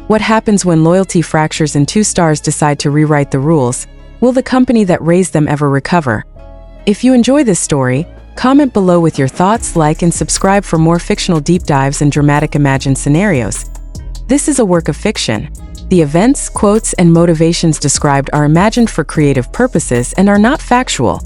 What happens when loyalty fractures and two stars decide to rewrite the rules? Will the company that raised them ever recover? If you enjoy this story, comment below with your thoughts, like and subscribe for more fictional deep dives and dramatic imagined scenarios. This is a work of fiction. The events, quotes, and motivations described are imagined for creative purposes and are not factual.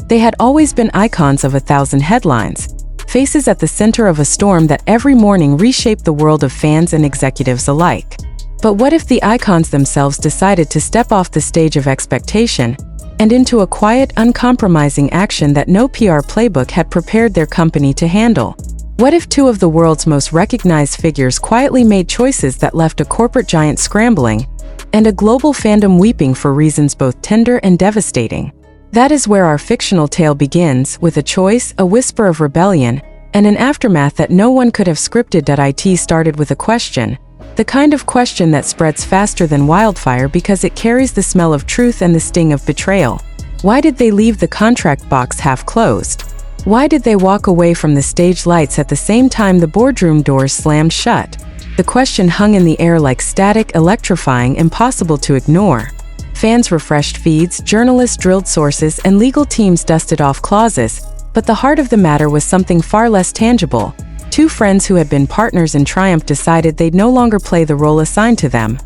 They had always been icons of 1,000 headlines, faces at the center of a storm that every morning reshaped the world of fans and executives alike. But what if the icons themselves decided to step off the stage of expectation and into a quiet, uncompromising action that no PR playbook had prepared their company to handle? What if two of the world's most recognized figures quietly made choices that left a corporate giant scrambling and a global fandom weeping for reasons both tender and devastating? That is where our fictional tale begins, with a choice, a whisper of rebellion, and an aftermath that no one could have scripted. It started with a question, the kind of question that spreads faster than wildfire because it carries the smell of truth and the sting of betrayal. Why did they leave the contract box half closed? Why did they walk away from the stage lights at the same time the boardroom doors slammed shut? The question hung in the air like static, electrifying, impossible to ignore. Fans refreshed feeds, journalists drilled sources, and legal teams dusted off clauses, but the heart of the matter was something far less tangible. Two friends who had been partners in triumph decided they'd no longer play the role assigned to them.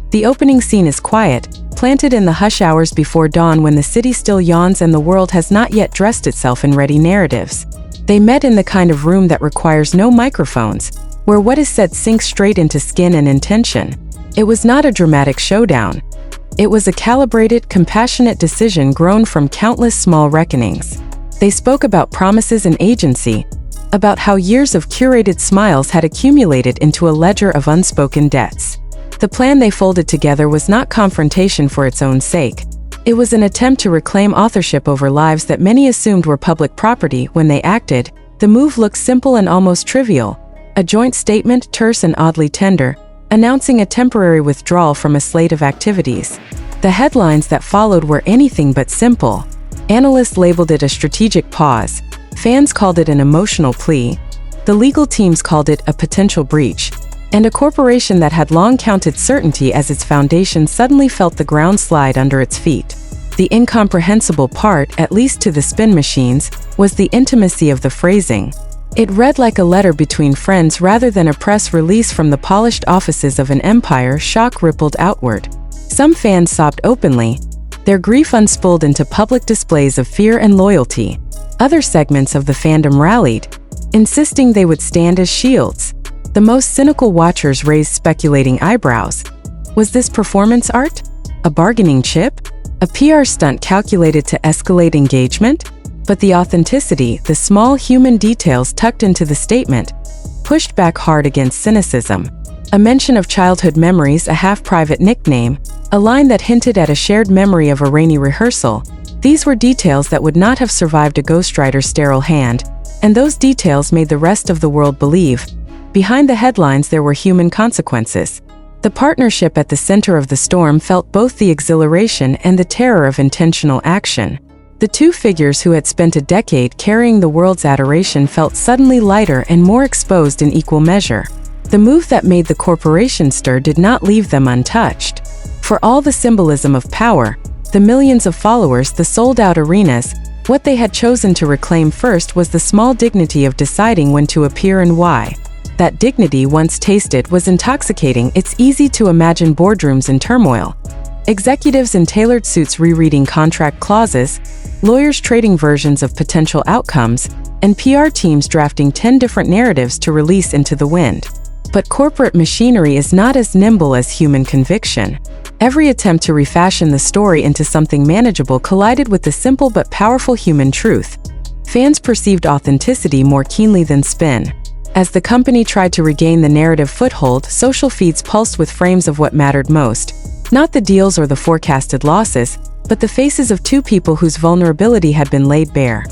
The opening scene is quiet, planted in the hush hours before dawn when the city still yawns and the world has not yet dressed itself in ready narratives. They met in the kind of room that requires no microphones, where what is said sinks straight into skin and intention. It was not a dramatic showdown. It was a calibrated, compassionate decision grown from countless small reckonings. They spoke about promises and agency, about how years of curated smiles had accumulated into a ledger of unspoken debts. The plan they folded together was not confrontation for its own sake. It was an attempt to reclaim authorship over lives that many assumed were public property. When they acted, the move looked simple and almost trivial. A joint statement, terse and oddly tender, announcing a temporary withdrawal from a slate of activities. The headlines that followed were anything but simple. Analysts labeled it a strategic pause. Fans called it an emotional plea. The legal teams called it a potential breach. And a corporation that had long counted certainty as its foundation suddenly felt the ground slide under its feet. The incomprehensible part, at least to the spin machines, was the intimacy of the phrasing. It read like a letter between friends rather than a press release from the polished offices of an empire. Shock rippled outward. Some fans sobbed openly, their grief unspooled into public displays of fear and loyalty. Other segments of the fandom rallied, insisting they would stand as shields. The most cynical watchers raised speculating eyebrows. Was this performance art? A bargaining chip? A PR stunt calculated to escalate engagement? But the authenticity, the small human details tucked into the statement, pushed back hard against cynicism. A mention of childhood memories, a half-private nickname, a line that hinted at a shared memory of a rainy rehearsal. These were details that would not have survived a ghostwriter's sterile hand, and those details made the rest of the world believe. Behind the headlines there were human consequences. The partnership at the center of the storm felt both the exhilaration and the terror of intentional action. The two figures who had spent a decade carrying the world's adoration felt suddenly lighter and more exposed in equal measure. The move that made the corporation stir did not leave them untouched. For all the symbolism of power, the millions of followers, the sold-out arenas, what they had chosen to reclaim first was the small dignity of deciding when to appear and why. That dignity, once tasted, was intoxicating. It's easy to imagine boardrooms in turmoil. Executives in tailored suits rereading contract clauses, lawyers trading versions of potential outcomes, and PR teams drafting 10 different narratives to release into the wind. But corporate machinery is not as nimble as human conviction. Every attempt to refashion the story into something manageable collided with the simple but powerful human truth. Fans perceived authenticity more keenly than spin. As the company tried to regain the narrative foothold, social feeds pulsed with frames of what mattered most. Not the deals or the forecasted losses, but the faces of two people whose vulnerability had been laid bare.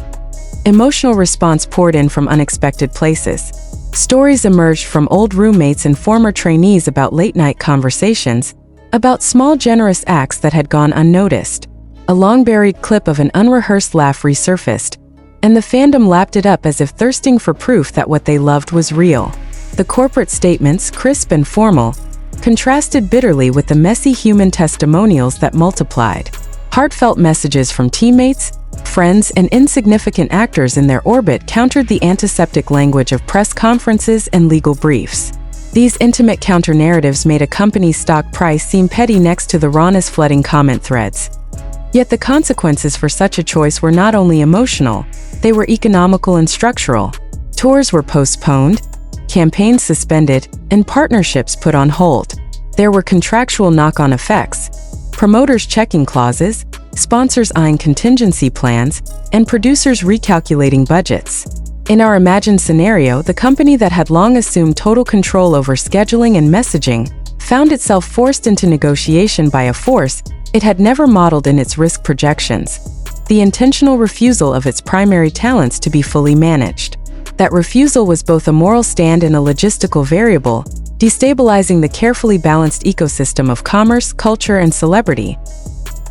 Emotional response poured in from unexpected places. Stories emerged from old roommates and former trainees about late-night conversations, about small generous acts that had gone unnoticed. A long-buried clip of an unrehearsed laugh resurfaced, and the fandom lapped it up as if thirsting for proof that what they loved was real. The corporate statements, crisp and formal, contrasted bitterly with the messy human testimonials that multiplied. Heartfelt messages from teammates, friends, and insignificant actors in their orbit countered the antiseptic language of press conferences and legal briefs. These intimate counter-narratives made a company's stock price seem petty next to the rawness flooding comment threads. Yet the consequences for such a choice were not only emotional, they were economical and structural. Tours were postponed, campaigns suspended, and partnerships put on hold. There were contractual knock-on effects, promoters checking clauses, sponsors eyeing contingency plans, and producers recalculating budgets. In our imagined scenario, the company that had long assumed total control over scheduling and messaging found itself forced into negotiation by a force it had never modeled in its risk projections: the intentional refusal of its primary talents to be fully managed. That refusal was both a moral stand and a logistical variable, destabilizing the carefully balanced ecosystem of commerce, culture, and celebrity.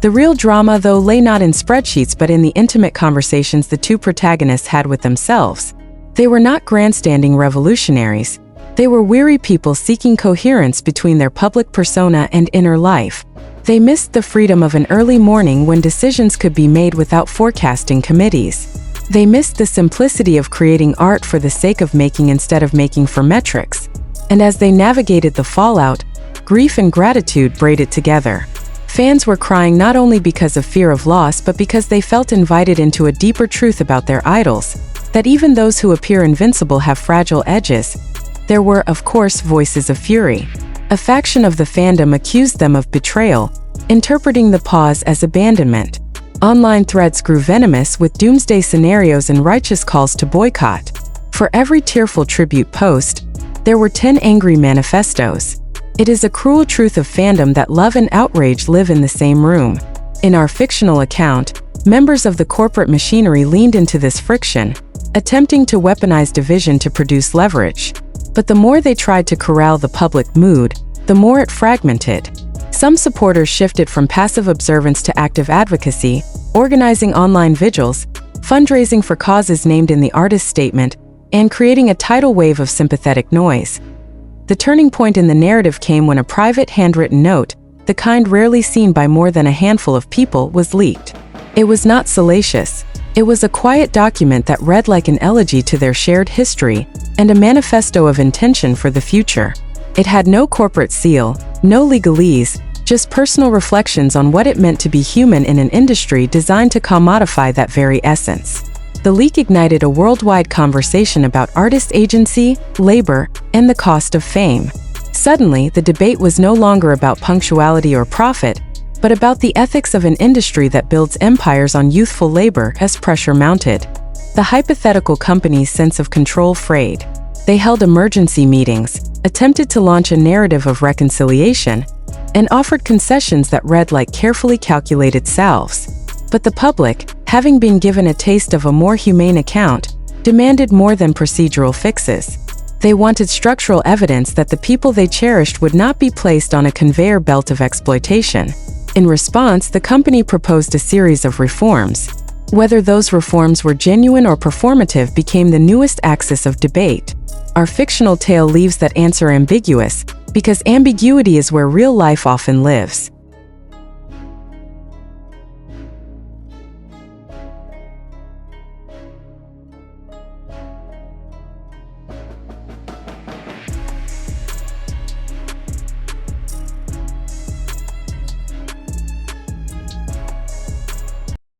The real drama, though, lay not in spreadsheets but in the intimate conversations the two protagonists had with themselves. They were not grandstanding revolutionaries. They were weary people seeking coherence between their public persona and inner life. They missed the freedom of an early morning when decisions could be made without forecasting committees. They missed the simplicity of creating art for the sake of making instead of making for metrics. And as they navigated the fallout, grief and gratitude braided together. Fans were crying not only because of fear of loss but because they felt invited into a deeper truth about their idols, that even those who appear invincible have fragile edges. There were, of course, voices of fury. A faction of the fandom accused them of betrayal, interpreting the pause as abandonment. Online threads grew venomous with doomsday scenarios and righteous calls to boycott. For every tearful tribute post, there were 10 angry manifestos. It is a cruel truth of fandom that love and outrage live in the same room. In our fictional account, members of the corporate machinery leaned into this friction, attempting to weaponize division to produce leverage. But the more they tried to corral the public mood, the more it fragmented. Some supporters shifted from passive observance to active advocacy, organizing online vigils, fundraising for causes named in the artist's statement, and creating a tidal wave of sympathetic noise. The turning point in the narrative came when a private handwritten note, the kind rarely seen by more than a handful of people, was leaked. It was not salacious. It was a quiet document that read like an elegy to their shared history and a manifesto of intention for the future. It had no corporate seal, no legalese, just personal reflections on what it meant to be human in an industry designed to commodify that very essence. The leak ignited a worldwide conversation about artist agency, labor, and the cost of fame. Suddenly, the debate was no longer about punctuality or profit, but about the ethics of an industry that builds empires on youthful labor as pressure mounted. The hypothetical company's sense of control frayed. They held emergency meetings, attempted to launch a narrative of reconciliation, and offered concessions that read like carefully calculated salves. But the public, having been given a taste of a more humane account, demanded more than procedural fixes. They wanted structural evidence that the people they cherished would not be placed on a conveyor belt of exploitation. In response, the company proposed a series of reforms. Whether those reforms were genuine or performative became the newest axis of debate. Our fictional tale leaves that answer ambiguous, because ambiguity is where real life often lives.